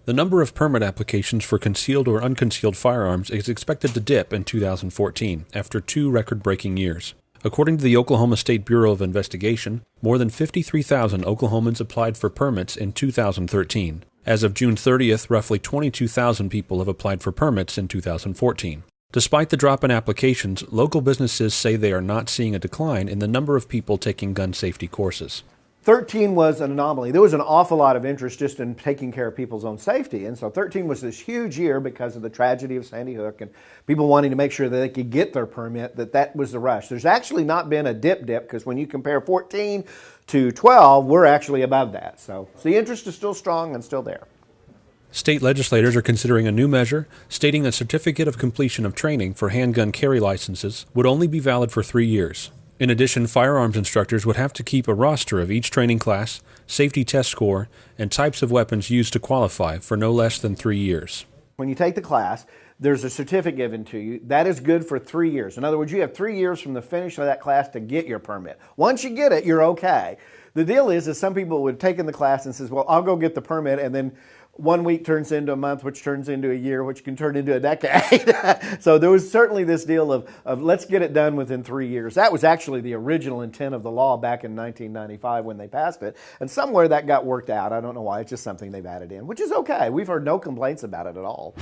The number of permit applications for concealed or unconcealed firearms is expected to dip in 2014 after 2 record-breaking years. According to the Oklahoma State Bureau of Investigation, more than 53,000 Oklahomans applied for permits in 2013. As of June 30th, roughly 22,000 people have applied for permits in 2014. Despite the drop in applications, local businesses say they are not seeing a decline in the number of people taking gun safety courses. 13 was an anomaly. There was an awful lot of interest just in taking care of people's own safety. And so 13 was this huge year because of the tragedy of Sandy Hook and people wanting to make sure that they could get their permit, that was the rush. There's actually not been a dip because when you compare 14 to 12, we're actually above that. So the interest is still strong and still there. State legislators are considering a new measure stating a certificate of completion of training for handgun carry licenses would only be valid for 3 years. In addition, firearms instructors would have to keep a roster of each training class, safety test score, and types of weapons used to qualify for no less than 3 years. When you take the class, there's a certificate given to you. That is good for 3 years. In other words, you have 3 years from the finish of that class to get your permit. Once you get it, you're okay. The deal is some people would take in the class and says, well, I'll go get the permit, and then 1 week turns into a month, which turns into a year, which can turn into a decade. So there was certainly this deal of let's get it done within 3 years. That was actually the original intent of the law back in 1995 when they passed it. And somewhere that got worked out. I don't know why. It's just something they've added in, which is okay. We've heard no complaints about it at all.